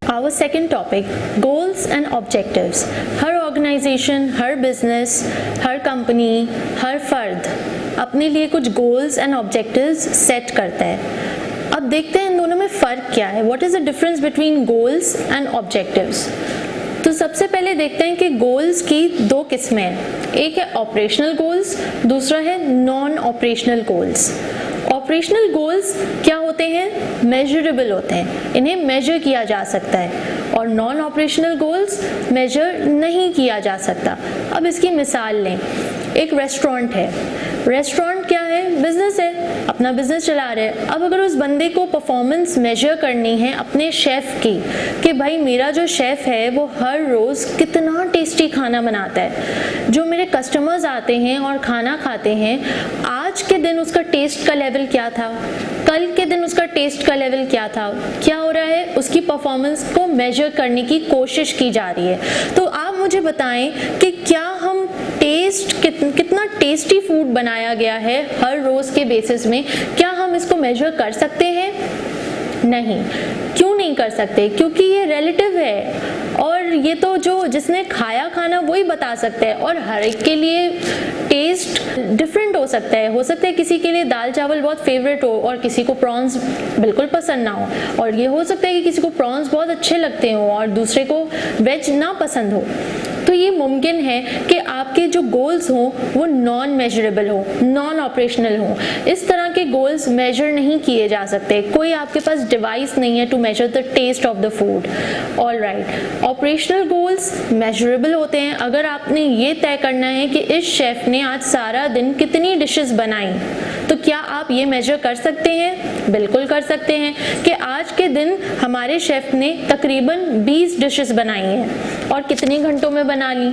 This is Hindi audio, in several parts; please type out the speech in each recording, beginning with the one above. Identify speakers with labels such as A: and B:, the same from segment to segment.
A: Our second topic, goals and objectives. हर ऑर्गेनाइजेशन, हर बिजनेस, हर कंपनी, हर फर्द अपने लिए कुछ गोल्स एंड ऑब्जेक्टिव्स सेट करता है। अब देखते हैं इन दोनों में फ़र्क क्या है। What is the difference between goals and objectives? तो सबसे पहले देखते हैं कि गोल्स की दो किस्में हैं। एक है ऑपरेशनल गोल्स, दूसरा है non operational goals. Operational goals क्या होते हैं? मेजरेबल होते हैं, इन्हें मेजर किया जा सकता है। और नॉन ऑपरेशनल गोल्स मेजर नहीं किया जा सकता। अब इसकी मिसाल लें। एक रेस्टोरेंट है। रेस्टोरेंट क्या है? बिजनेस है, अपना बिजनेस चला रहे हैं। अब अगर उस बंदे को परफॉर्मेंस मेजर करनी है अपने शेफ की, कि भाई मेरा जो शेफ है वो हर रोज़ कितना टेस्टी खाना बनाता है, जो मेरे कस्टमर्स आते हैं और खाना खाते हैं, आज के दिन उसका टेस्ट का लेवल क्या था, कल के दिन उसका टेस्ट का लेवल क्या था, क्या हो रहा है, उसकी परफॉर्मेंस को मेजर करने की कोशिश की जा रही है। तो आप मुझे बताएं कि क्या हम कितना टेस्टी फूड बनाया गया है हर रोज के बेसिस में, क्या हम इसको मेजर कर सकते हैं? नहीं। क्यों नहीं कर सकते? क्योंकि ये रिलेटिव है और ये तो जो जिसने खाया खाना वही बता सकता है, और हर एक के लिए टेस्ट डिफरेंट हो सकता है। हो सकता है किसी के लिए दाल चावल बहुत फेवरेट हो और किसी को प्रॉन्स बिल्कुल पसंद ना हो, और ये हो सकता है कि किसी को प्रॉन्स बहुत अच्छे लगते हो और दूसरे को वेज ना पसंद हो। तो ये मुमकिन है कि आपके जो गोल्स हों वो नॉन मेजरेबल हो, नॉन ऑपरेशनल हो। इस तरह के गोल्स मेजर नहीं किए जा सकते। कोई आपके पास डिवाइस नहीं है to measure the taste of the food. Alright, operational goals measurable होते हैं। अगर आपने ये तय करना है कि इस शेफ ने आज सारा दिन कितनी डिशेस बनाई, तो क्या आप ये मेजर कर सकते हैं? बिल्कुल कर सकते हैं कि आज के दिन हमारे शेफ ने तकरीबन 20 डिशेस बनाई हैं और कितने घंटों में बना ली,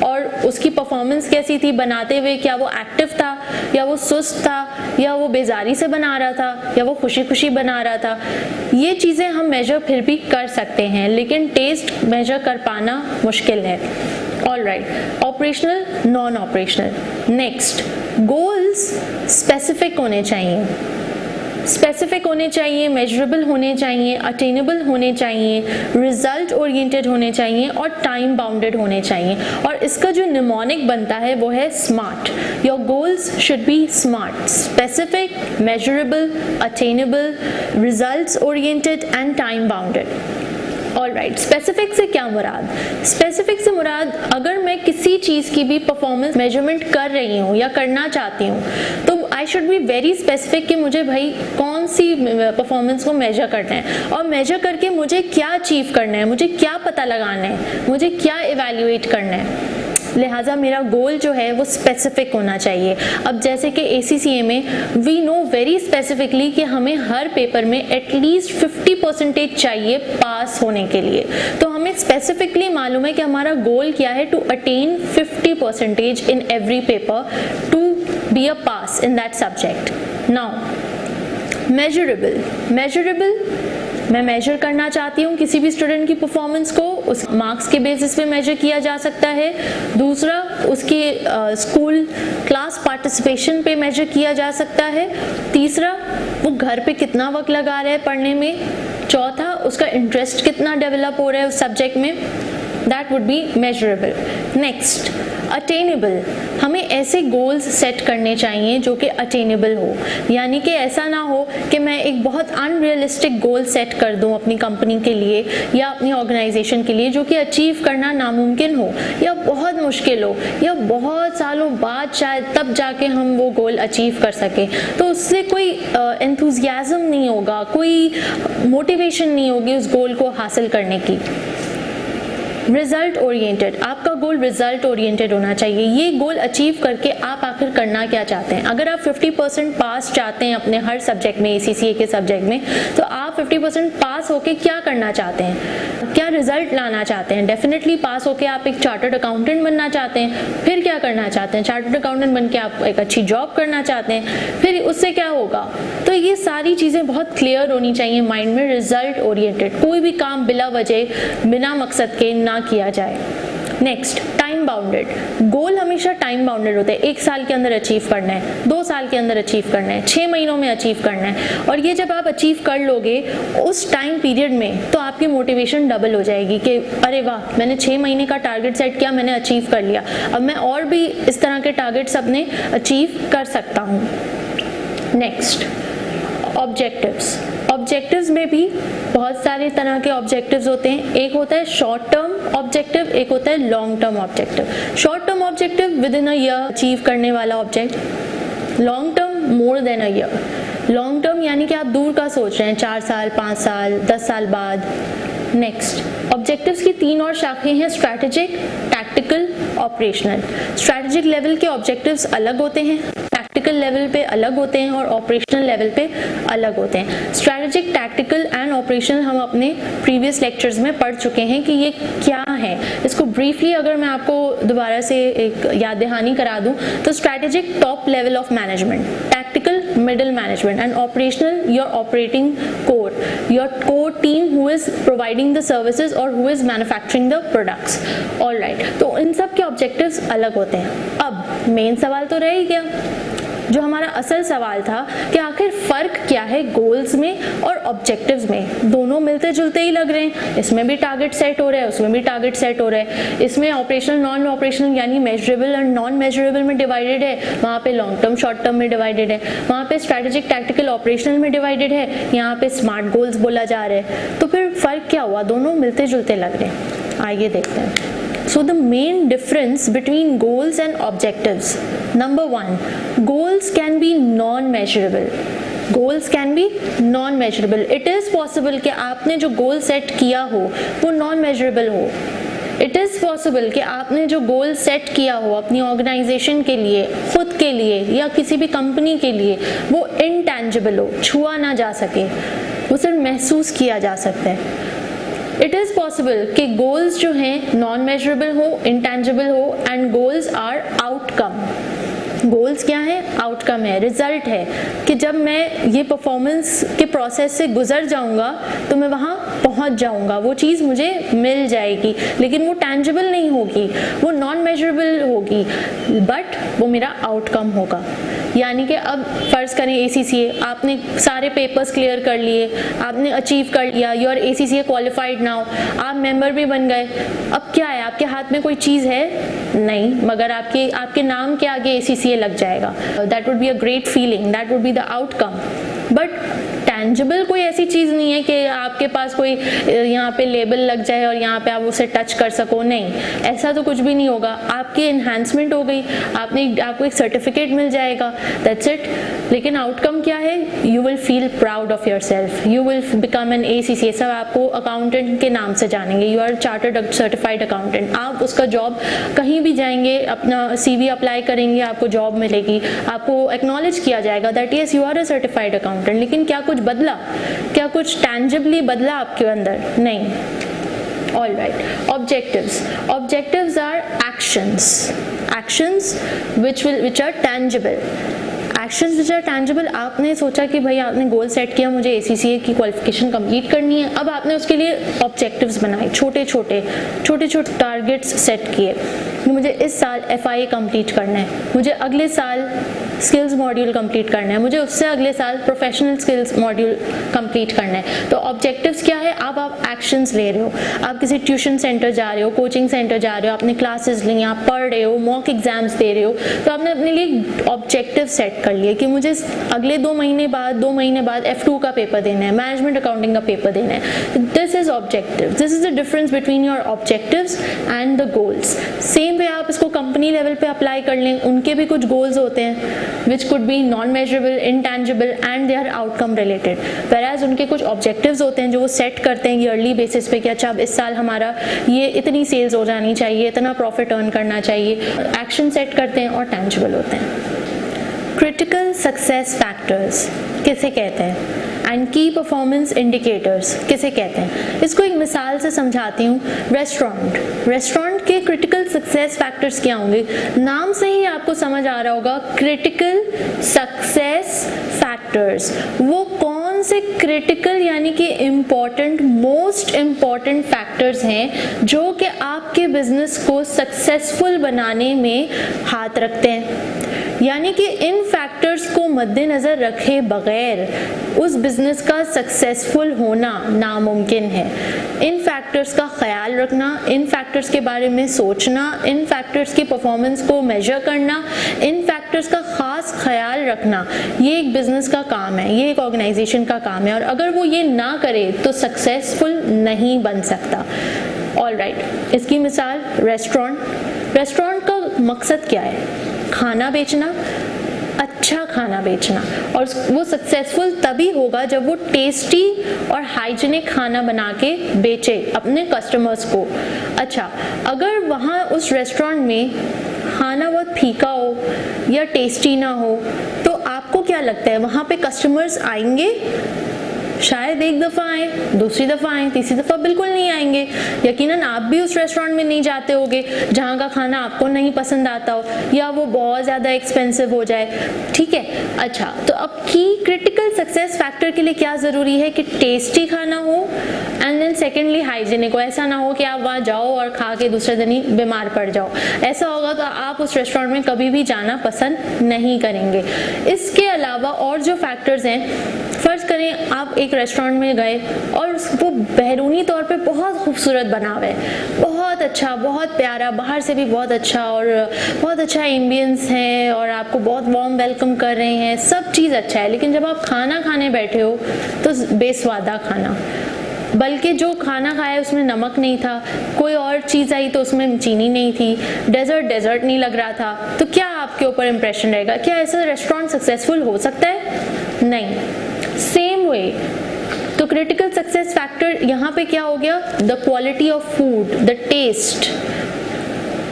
A: और उसकी परफॉर्मेंस कैसी थी बनाते हुए। क्या वो एक्टिव था, या वो सुस्त था, या वो बेजारी से बना रहा था, या वो खुशी खुशी बना रहा था। ये चीज़ें हम मेजर फिर भी कर सकते हैं, लेकिन टेस्ट मेजर कर पाना मुश्किल है। Alright, operational, non operational. Next, goals specific होने चाहिए। स्पेसिफिक होने चाहिए, मेजरेबल होने चाहिए, अटेनेबल होने चाहिए, रिजल्ट ओरिएंटेड होने चाहिए और टाइम बाउंडेड होने चाहिए। और इसका जो निमोनिक बनता है वो है smart. Your goals should be smart, specific, measurable, attainable, results oriented and time bounded. Alright, specific से क्या मुराद? स्पेसिफिक से मुराद, अगर मैं किसी चीज़ की भी परफॉर्मेंस मेजरमेंट कर रही हूँ या करना चाहती हूँ, तो I should be very specific कि मुझे भाई कौन सी परफॉर्मेंस को मेजर करना है, और मेजर करके मुझे क्या अचीव करना है, मुझे क्या पता लगाना है, मुझे क्या इवेल्युएट करना है। लिहाजा मेरा गोल जो है वो स्पेसिफिक होना चाहिए। अब जैसे कि ACCA में वी नो वेरी स्पेसिफिकली कि हमें हर पेपर में एटलीस्ट 50% चाहिए पास होने के लिए। तो हमें स्पेसिफिकली मालूम है कि हमारा गोल क्या है, to attain 50% in every paper to be a pass in that subject. Now measurable, मैं मेजर करना चाहती हूँ किसी भी स्टूडेंट की परफॉर्मेंस को, उस मार्क्स के बेसिस पे मेजर किया जा सकता है। दूसरा, उसके स्कूल क्लास पार्टिसिपेशन पे मेजर किया जा सकता है। तीसरा, वो घर पे कितना वक्त लगा रहा है पढ़ने में। चौथा, उसका इंटरेस्ट कितना डेवलप हो रहा है उस सब्जेक्ट में। That would be measurable. Next, attainable, हमें ऐसे गोल्स सेट करने चाहिए जो कि अटेनेबल हो, यानी कि ऐसा ना हो कि मैं एक बहुत अनरियलिस्टिक गोल सेट कर दूं अपनी कंपनी के लिए या अपनी ऑर्गेनाइजेशन के लिए, जो कि अचीव करना नामुमकिन हो या बहुत मुश्किल हो या बहुत सालों बाद शायद तब जाके हम वो गोल अचीव कर सकें। तो उससे कोई एंथुजियाज्म नहीं होगा, कोई मोटिवेशन नहीं होगी उस गोल को हासिल करने की। रिजल्ट ओरिएंटेड, आपका गोल रिजल्ट ओरिएंटेड होना चाहिए। ये गोल अचीव करके आप आखिर करना क्या चाहते हैं? अगर आप 50% पास चाहते हैं अपने हर सब्जेक्ट में, ACCA के सब्जेक्ट में, तो आप 50% पास होके क्या करना चाहते हैं? क्या रिजल्ट लाना चाहते हैं? डेफिनेटली पास होके आप एक चार्टर्ड अकाउंटेंट बनना चाहते हैं। फिर क्या करना चाहते हैं? चार्टर्ड अकाउंटेंट बन के आप एक अच्छी जॉब करना चाहते हैं। फिर उससे क्या होगा? तो ये सारी चीज़ें बहुत क्लियर होनी चाहिए माइंड में। रिजल्ट ओरिएंटेड, कोई भी काम बिला वजह बिना मकसद के ना किया जाए। Next, time bounded. गोल हमेशा टाइम बाउंडेड होते हैं, 1 साल के अंदर अचीव करना है, 2 साल के अंदर अचीव करना है, 6 महीनों में अचीव करना है। और ये जब आप अचीव कर लोगे उस टाइम पीरियड में, तो आपकी मोटिवेशन डबल हो जाएगी कि अरे वाह, मैंने 6 महीने का टारगेट सेट किया, मैंने अचीव कर लिया, अब मैं और भी इस तरह के टारगेट्स अपने अचीव कर सकता हूँ। Next, objectives. ऑब्जेक्टिव्स में भी बहुत सारे तरह के ऑब्जेक्टिव्स होते हैं। एक होता है शॉर्ट टर्म ऑब्जेक्टिव, एक होता है long term objective. Short term objective with in a year achieve करने वाला object, long term more than a year. Long term यानी कि आप दूर का सोच रहे हैं, 4 साल, 5 साल, 10 साल बाद। नेक्स्ट, ऑब्जेक्टिव्स की 3 और शाखाएं हैं, strategic, tactical, operational. Strategic level के ऑब्जेक्टिव्स अलग होते हैं, टैक्टिकल लेवल पे अलग होते हैं और ऑपरेशनल लेवल पे अलग होते हैं। स्ट्रैटेजिक, टैक्टिकल एंड ऑपरेशनल हम अपने प्रीवियस लेक्चर्स में पढ़ चुके हैं कि ये क्या है। इसको ब्रीफली अगर मैं आपको दोबारा से एक याद दहानी करा दूं तो strategic, top level of management, tactical, middle management and operational, your operating core, your core team who is providing the services और who is manufacturing the products. Alright, तो इन सब के ऑब्जेक्टिव्स अलग होते हैं। अब मेन सवाल तो रह ही गया, जो हमारा असल सवाल था कि आखिर फर्क क्या है गोल्स में और ऑब्जेक्टिव्स में। दोनों मिलते जुलते ही लग रहे हैं, इसमें भी टारगेट सेट हो रहा है, उसमें भी टारगेट सेट हो रहा है। इसमें ऑपरेशनल, नॉन ऑपरेशनल यानी मेजरेबल एंड नॉन मेजरेबल में डिवाइडेड है, वहाँ पे लॉन्ग टर्म, शॉर्ट टर्म में डिवाइडेड है, वहाँ पे स्ट्रैटेजिक, टैक्टिकल, ऑपरेशनल में डिवाइडेड है, यहाँ पे स्मार्ट गोल्स बोला जा रहा है। तो फिर फर्क क्या हुआ, दोनों मिलते जुलते लग रहे हैं। आइए देखते हैं। So the main difference between goals and objectives. Number 1, goals can be non-measurable. Goals can be non-measurable. It is possible कि आपने जो गोल सेट किया हो वो non-measurable हो। It is possible कि आपने जो गोल सेट किया हो अपनी ऑर्गेनाइजेशन के लिए, खुद के लिए या किसी भी कंपनी के लिए, वो intangible हो, छुआ ना जा सके, वो सिर्फ महसूस किया जा सकता है। इट इज़ पॉसिबल कि गोल्स जो हैं नॉन मेजरेबल हो, इंटेंजिबल हो, and goals are outcome. Goals क्या है, आउटकम है, रिजल्ट है कि जब मैं ये परफॉर्मेंस के प्रोसेस से गुजर जाऊंगा तो मैं वहाँ पहुँच जाऊंगा, वो चीज़ मुझे मिल जाएगी, लेकिन वो टेंजिबल नहीं होगी, वो नॉन मेजरेबल होगी, बट वो मेरा आउटकम होगा। यानी कि अब फ़र्ज़ करें ACCA, आपने सारे पेपर्स क्लियर कर लिए, आपने अचीव कर लिया, you are ACCA qualified now, आप मेंबर भी बन गए। अब क्या है, आपके हाथ में कोई चीज़ है नहीं, मगर आपके नाम के आगे ACCA लग जाएगा। That would be a great feeling, that would be the outcome. But tangible कोई ऐसी चीज़ नहीं है कि आपके पास कोई यहाँ पे लेबल लग जाए और यहाँ पे आप उसे टच कर सको, नहीं, ऐसा तो कुछ भी नहीं होगा। आपकी एनहांसमेंट हो गई, आपको एक सर्टिफिकेट मिल जाएगा, दैट्स इट। लेकिन आउटकम क्या है, you will feel proud of yourself, you will become an ACCA, सब आपको अकाउंटेंट के नाम से जानेंगे, you are chartered certified accountant. आप उसका जॉब कहीं भी जाएंगे, अपना CV अप्लाई करेंगे, आपको जॉब मिलेगी, आपको एक्नॉलेज किया जाएगा that yes you are a certified accountant. लेकिन क्या कुछ बदला, क्या कुछ टेंजिबली बदला आपके अंदर? नहीं। All right, objectives are actions which are tangible. Actions which are tangible. आपने सोचा कि भाई आपने गोल सेट किया, मुझे ACCA की क्वालिफिकेशन कंप्लीट करनी है, अब आपने उसके लिए ऑब्जेक्टिव्स बनाए, छोटे छोटे टारगेट्स सेट किए कि मुझे इस साल FIA कंप्लीट करना है, मुझे अगले साल स्किल्स मॉड्यूल कंप्लीट करना है, मुझे उससे अगले साल प्रोफेशनल स्किल्स मॉड्यूल कंप्लीट करना है। तो ऑब्जेक्टिव्स क्या है, अब आप एक्शंस ले रहे हो, आप किसी ट्यूशन सेंटर जा रहे हो, कोचिंग सेंटर जा रहे हो, आपने क्लासेस ली, आप पढ़ रहे हो, मॉक एग्जाम्स दे रहे हो, तो आपने अपने लिए ऑब्जेक्टिव सेट कर लिए कि मुझे अगले 2 महीने बाद F2 का पेपर देना है, मैनेजमेंट अकाउंटिंग का पेपर देना है। This is objective, this is the difference between your objectives and the goals. Same way आप इसको कंपनी लेवल पे अप्लाई कर लें, उनके भी कुछ गोल्स होते हैं which could be non-measurable, intangible and they are outcome related, whereas उनके कुछ objectives होते हैं जो वो सेट करते हैं ईयरली बेसिस पे कि अच्छा अब इस साल हमारा ये इतनी सेल्स हो जानी चाहिए, इतना प्रॉफिट अर्न करना चाहिए, एक्शन सेट करते हैं और tangible होते हैं। क्रिटिकल सक्सेस फैक्टर्स किसे कहते हैं एंड की परफॉर्मेंस इंडिकेटर्स किसे कहते हैं, इसको एक मिसाल से समझाती हूँ। रेस्टोरेंट के क्रिटिकल सक्सेस फैक्टर्स क्या होंगे, नाम से ही आपको समझ आ रहा होगा, क्रिटिकल सक्सेस फैक्टर्स। वो कौन कौन से क्रिटिकल यानी कि इम्पॉर्टेंट, मोस्ट इम्पॉर्टेंट फैक्टर्स हैं जो कि आपके बिजनेस को सक्सेसफुल बनाने में हाथ रखते हैं। यानी कि इन फैक्टर्स को मद्देनज़र रखे बगैर उस बिज़नेस का सक्सेसफुल होना नामुमकिन है। इन फैक्टर्स का ख्याल रखना, इन फैक्टर्स के बारे में सोचना, इन फैक्टर्स की परफॉर्मेंस को मेजर करना, इन फैक्टर्स का ख़ास ख्याल रखना, ये एक बिज़नेस का काम है, ये एक ऑर्गेनाइजेशन का काम है। और अगर वो ये ना करे तो सक्सेसफुल नहीं बन सकता। ऑलराइट, इसकी मिसाल रेस्टोरेंट का मकसद क्या है? खाना बेचना, अच्छा खाना बेचना, और वो सक्सेसफुल तभी होगा जब वो टेस्टी और हाइजीनिक खाना बना के बेचे अपने कस्टमर्स को। अच्छा, अगर वहाँ उस रेस्टोरेंट में खाना बहुत फीका हो या टेस्टी ना हो तो आपको क्या लगता है वहाँ पे कस्टमर्स आएंगे? शायद एक दफ़ा आए, दूसरी दफ़ा आए, तीसरी दफ़ा बिल्कुल नहीं आएंगे। यकीनन आप भी उस रेस्टोरेंट में नहीं जाते होगे जहाँ का खाना आपको नहीं पसंद आता हो या वो बहुत ज़्यादा एक्सपेंसिव हो जाए। ठीक है, अच्छा, तो अब की क्रिटिकल सक्सेस फैक्टर के लिए क्या ज़रूरी है कि टेस्टी खाना हो एंड देन सेकेंडली हाइजीनिक हो। ऐसा ना हो कि आप वहाँ जाओ और खा के दूसरे दिन ही बीमार पड़ जाओ। ऐसा होगा तो आप उस रेस्टोरेंट में कभी भी जाना पसंद नहीं करेंगे। इसके अलावा और जो फैक्टर्स हैं, फ़र्ज़ करें आप एक रेस्टोरेंट में गए और वो बैरूनी तौर पे बहुत खूबसूरत बना हुआ है, बहुत अच्छा, बहुत प्यारा, बाहर से भी बहुत अच्छा और बहुत अच्छा एम्बियंस है और आपको बहुत वार्म वेलकम कर रहे हैं, सब चीज़ अच्छा है। लेकिन जब आप खाना खाने बैठे हो तो बेस्वादा खाना, बल्कि जो खाना खाया उसमें नमक नहीं था, कोई और चीज़ आई तो उसमें चीनी नहीं थी, डेजर्ट नहीं लग रहा था, तो क्या आपके ऊपर इम्प्रेशन रहेगा? क्या ऐसा रेस्टोरेंट सक्सेसफुल हो सकता है? नहीं। सेम वे तो क्रिटिकल सक्सेस फैक्टर यहाँ पे क्या हो गया? The quality of food, the taste,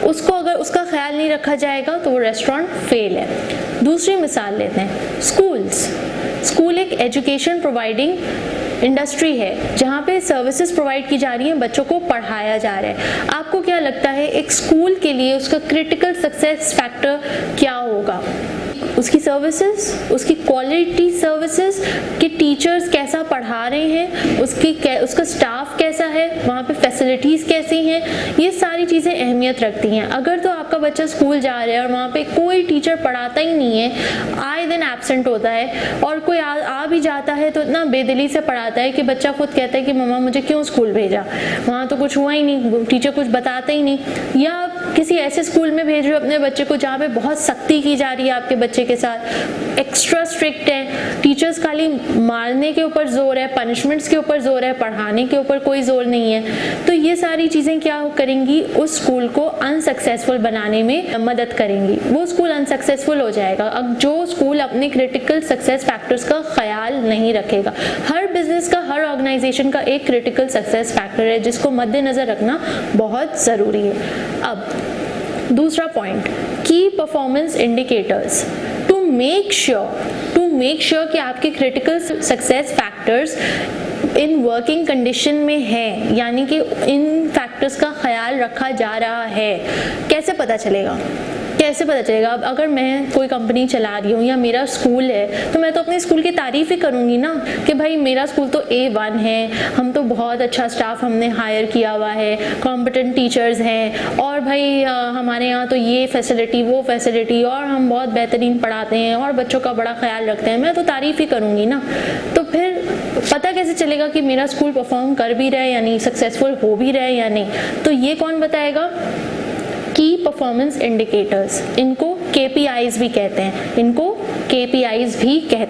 A: उसको अगर उसका ख्याल नहीं रखा जाएगा तो वो रेस्टोरेंट फेल है। दूसरी मिसाल लेते हैं, स्कूल एक एजुकेशन प्रोवाइडिंग इंडस्ट्री है जहाँ पे सर्विसेज प्रोवाइड की जा रही हैं, बच्चों को पढ़ाया जा रहा है। आपको क्या लगता है एक स्कूल के लिए उसका क्रिटिकल सक्सेस फैक्टर क्या होगा? उसकी सर्विसेज, उसकी क्वालिटी सर्विसेज, कि टीचर्स कैसा पढ़ा रहे हैं, उसका स्टाफ कैसा है, वहाँ पे फैसिलिटीज़ कैसी हैं, ये सारी चीज़ें अहमियत रखती हैं। अगर तो आपका बच्चा स्कूल जा रहा है और वहाँ पे कोई टीचर पढ़ाता ही नहीं है, आए दिन एब्सेंट होता है, और कोई आ भी जाता है तो इतना बेदिली से पढ़ाता है कि बच्चा खुद कहता है कि मम्मा मुझे क्यों स्कूल भेजा, वहाँ तो कुछ हुआ ही नहीं, टीचर कुछ बताता ही नहीं। या किसी ऐसे स्कूल में भेज रहे हो अपने बच्चे को जहाँ पे बहुत सख्ती की जा रही है आपके बच्चे के साथ, एक्स्ट्रा स्ट्रिक्ट है, टीचर्स खाली मारने के ऊपर जोर है, पनिशमेंट्स के ऊपर जोर है, पढ़ाने के ऊपर कोई जोर नहीं है, तो ये सारी चीज़ें क्या करेंगी? उस स्कूल को अनसक्सेसफुल बनाने में मदद करेंगी। वो स्कूल अनसक्सेसफुल हो जाएगा अब जो स्कूल अपने क्रिटिकल सक्सेस फैक्टर्स का ख्याल नहीं रखेगा। हर बिजनेस का, हर ऑर्गेनाइजेशन का एक क्रिटिकल सक्सेस फैक्टर है जिसको मद्देनज़र रखना बहुत ज़रूरी है। अब दूसरा पॉइंट, की performance indicators to make sure कि आपके critical success factors in working condition में है, यानी कि इन फैक्टर्स का ख्याल रखा जा रहा है। कैसे पता चलेगा? अब अगर मैं कोई कंपनी चला रही हूँ या मेरा स्कूल है तो मैं तो अपने स्कूल की तारीफ़ ही करूँगी ना कि भाई मेरा स्कूल तो A1 है, हम तो बहुत अच्छा स्टाफ हमने हायर किया हुआ है, कॉम्पिटेंट टीचर्स हैं, और भाई हमारे यहाँ तो ये फैसिलिटी वो फैसिलिटी, और हम बहुत बेहतरीन पढ़ाते हैं और बच्चों का बड़ा ख्याल रखते हैं। मैं तो तारीफ़ ही करूँगी ना। तो फिर पता कैसे चलेगा कि मेरा स्कूल परफॉर्म कर भी रहा है या नहीं, सक्सेसफुल हो भी रहा है या नहीं? तो ये कौन बताएगा? की परफॉर्मेंस इंडिकेटर्स, इनको KPIs भी कहते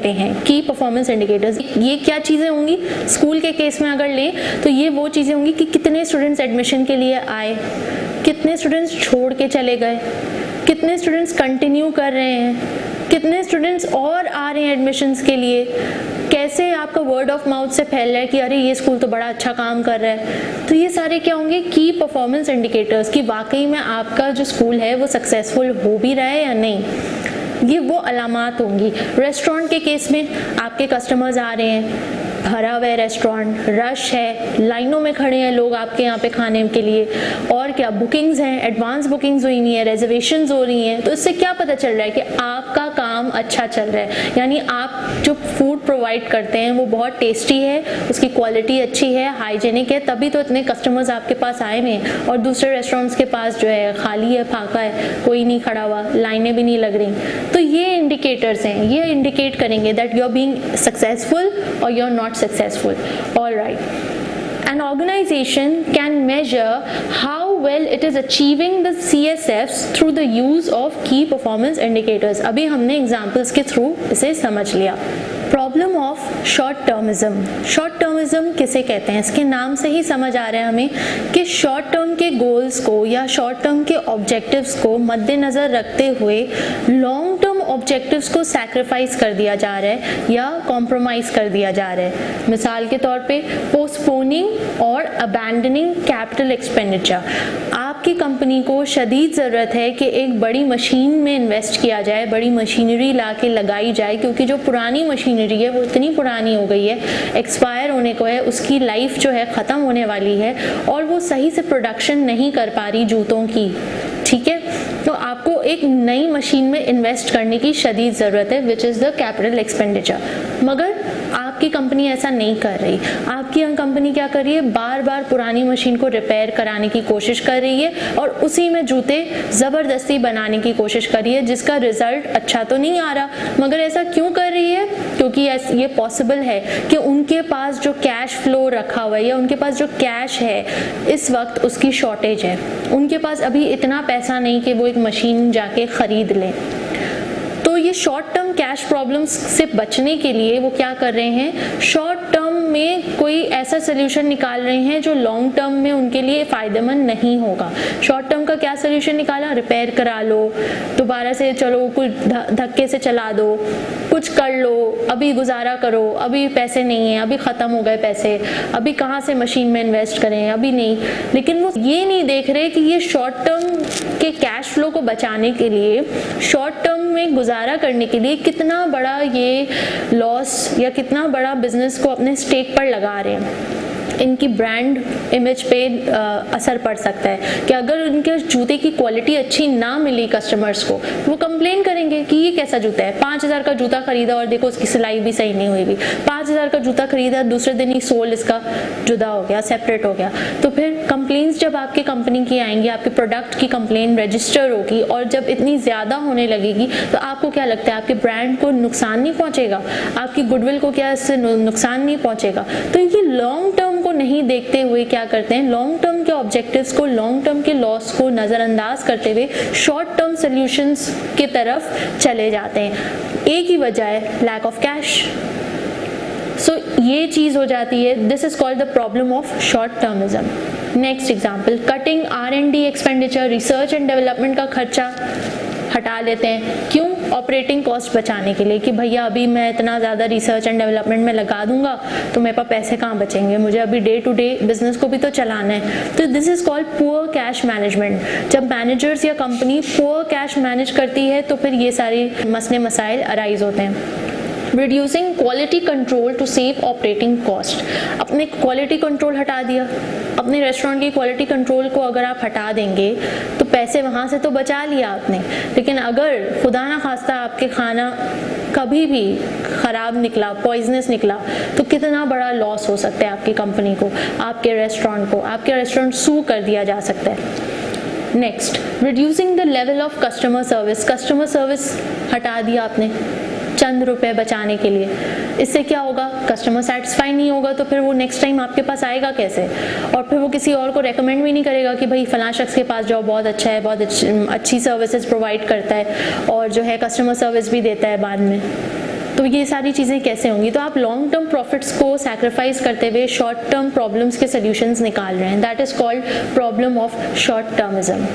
A: हैं, की परफॉर्मेंस इंडिकेटर्स। ये क्या चीज़ें होंगी? स्कूल के केस में अगर लें तो ये वो चीज़ें होंगी कि कितने स्टूडेंट्स एडमिशन के लिए आए, कितने स्टूडेंट्स छोड़ के चले गए, कितने स्टूडेंट्स कंटिन्यू कर रहे हैं, कितने स्टूडेंट्स और आ रहे हैं एडमिशन्स के लिए, कैसे आपका वर्ड ऑफ माउथ से फैल रहा है कि अरे ये स्कूल तो बड़ा अच्छा काम कर रहा है। तो ये सारे क्या होंगे? की परफॉर्मेंस इंडिकेटर्स, कि वाकई में आपका जो स्कूल है वो सक्सेसफुल हो भी रहा है या नहीं। ये वो अलामात होंगी। रेस्टोरेंट के केस में आपके कस्टमर्स आ रहे हैं, भरा हुआ है रेस्टोरेंट, रश है, लाइनों में खड़े हैं लोग आपके यहाँ पे खाने के लिए, और क्या बुकिंग्स हैं, एडवांस बुकिंग्स हुई हुई हैं, रेजर्वेशंस हो रही हैं, तो इससे क्या पता चल रहा है कि आपका काम अच्छा चल रहा है, यानी आप जो फूड प्रोवाइड करते हैं वो बहुत टेस्टी है, उसकी क्वालिटी अच्छी है, हाइजेनिक है, तभी तो इतने कस्टमर्स आपके पास आए हुए हैं। और दूसरे रेस्टोरेंट्स के पास जो है खाली है, फाका है, कोई नहीं खड़ा हुआ, लाइनें भी नहीं लग रही। तो ये इंडिकेटर्स हैं, ये इंडिकेट करेंगे that you are being successful और you are not successful. All right. An organization can measure how well it is achieving the CSFs through the use of key performance indicators. अभी हमने examples के through इसे समझ लिया। Problem of short termism. Short termism किसे कहते हैं? इसके नाम से ही समझ आ रहा है हमें कि शॉर्ट टर्म के गोल्स को या शॉर्ट टर्म के ऑब्जेक्टिव्स को मद्देनज़र रखते हुए लॉन्ग टर्म ऑब्जेक्टिव्स को सैक्रिफाइस कर दिया जा रहा है या कॉम्प्रोमाइज़ कर दिया जा रहा है। मिसाल के तौर पे पोस्टपोनिंग और अबैंडनिंग कैपिटल एक्सपेंडिचर। आपकी कंपनी को शदीद ज़रूरत है कि एक बड़ी मशीन में इन्वेस्ट किया जाए, बड़ी मशीनरी ला के लगाई जाए, क्योंकि जो पुरानी मशीनरी है वो इतनी पुरानी हो गई है, एक्सपायर होने को है, उसकी लाइफ जो है ख़त्म होने वाली है और वो सही से प्रोडक्शन नहीं कर पा रही जूतों की। ठीक है, तो आपको एक नई मशीन में इन्वेस्ट करने की शदीद ज़रूरत है, which is the capital expenditure. मगर आपकी कंपनी ऐसा नहीं कर रही। आपकी कंपनी क्या कर रही है? बार बार पुरानी मशीन को रिपेयर कराने की कोशिश कर रही है और उसी में जूते ज़बरदस्ती बनाने की कोशिश कर रही है, जिसका रिजल्ट अच्छा तो नहीं आ रहा। मगर ऐसा क्यों कर रही है? क्योंकि ये पॉसिबल है कि उनके पास जो कैश फ्लो रखा हुआ है या उनके पास जो कैश है इस वक्त उसकी शॉर्टेज है। उनके पास अभी इतना पैसा नहीं कि वो एक मशीन जाके ख़रीद लें। तो ये शॉर्ट टर्म कैश प्रॉब्लम्स से बचने के लिए वो क्या कर रहे हैं? शॉर्ट टर्म में कोई ऐसा सोल्यूशन निकाल रहे हैं जो लॉन्ग टर्म में उनके लिए फ़ायदेमंद नहीं होगा। शॉर्ट टर्म का क्या सोल्यूशन निकाला? रिपेयर करा लो, दोबारा से चलो, कुछ धक्के से चला दो, कुछ कर लो, अभी गुजारा करो, अभी पैसे नहीं है, अभी ख़त्म हो गए पैसे, अभी कहाँ से मशीन में इन्वेस्ट करें, अभी नहीं। लेकिन वो ये नहीं देख रहे कि ये शॉर्ट टर्म के कैश फ्लो को बचाने के लिए, शॉर्ट टर्म में गुजारा करने के लिए कितना बड़ा ये लॉस या कितना बड़ा बिजनेस को अपने स्टेक पर लगा रहे हैं। इनकी ब्रांड इमेज पे असर पड़ सकता है कि अगर उनके जूते की क्वालिटी अच्छी ना मिली कस्टमर्स को, वो कंप्लेन करेंगे कि ये कैसा जूता है, 5,000 का जूता खरीदा और देखो उसकी सिलाई भी सही नहीं हुई भी, 5,000 का जूता खरीदा दूसरे दिन ही सोल इसका जुदा हो गया, सेपरेट हो गया। तो फिर कंप्लेंट्स जब आपकी कंपनी की आएंगी, आपके प्रोडक्ट की कंप्लेन रजिस्टर होगी और जब इतनी ज़्यादा होने लगेगी तो आपको क्या लगता है आपके ब्रांड को नुकसान नहीं पहुँचेगा? आपकी गुडविल को क्या इससे नुकसान नहीं पहुँचेगा? तो ये लॉन्ग टर्म को नहीं देखते हुए क्या करते हैं, लॉन्ग टर्म के ऑब्जेक्टिव्स को, लॉन्ग टर्म के लॉस को नज़रअंदाज करते हुए शॉर्ट टर्म सॉल्यूशंस की तरफ चले जाते हैं। एक ही वजह है, लैक ऑफ कैश। सो ये चीज़ हो जाती है, this is called the problem of short termism. Next example, cutting R&D expenditure, research and development का खर्चा हटा लेते हैं। क्यों? ऑपरेटिंग कॉस्ट बचाने के लिए कि भैया अभी मैं इतना ज़्यादा रिसर्च एंड डेवलपमेंट में लगा दूंगा तो मेरे पास पैसे कहाँ बचेंगे, मुझे अभी डे टू डे बिजनेस को भी तो चलाना है। तो this is called poor cash management. जब मैनेजर्स या कंपनी पुअर कैश मैनेज करती है तो फिर ये सारे मसले मसाइल अराइज होते हैं। Reducing quality control to save operating cost. अपने क्वालिटी कंट्रोल हटा दिया, अपने रेस्टोरेंट की क्वालिटी कंट्रोल को अगर आप हटा देंगे तो पैसे वहाँ से तो बचा लिया आपने, लेकिन अगर खुदा ना खास्ता आपके खाना कभी भी ख़राब निकला, पॉइजनस निकला, तो कितना बड़ा लॉस हो सकता है आपकी कंपनी को, आपके रेस्टोरेंट को। आपके रेस्टोरेंट सू कर दिया जा सकता है। Next, reducing the level of customer service. Customer service हटा दिया आपने चंद रुपए बचाने के लिए। इससे क्या होगा? कस्टमर सेटिस्फाई नहीं होगा तो फिर वो नेक्स्ट टाइम आपके पास आएगा कैसे? और फिर वो किसी और को रेकमेंड भी नहीं करेगा कि भाई फलां शख्स के पास जाओ, बहुत अच्छा है, बहुत अच्छी सर्विसेज प्रोवाइड करता है और जो है कस्टमर सर्विस भी देता है बाद में। तो ये सारी चीज़ें कैसे होंगी? तो आप लॉन्ग टर्म प्रॉफिट्स को सैक्रिफाइस करते हुए शॉर्ट टर्म प्रॉब्लम्स के सोल्यूशंस निकाल रहे हैं। That is called problem of short termism.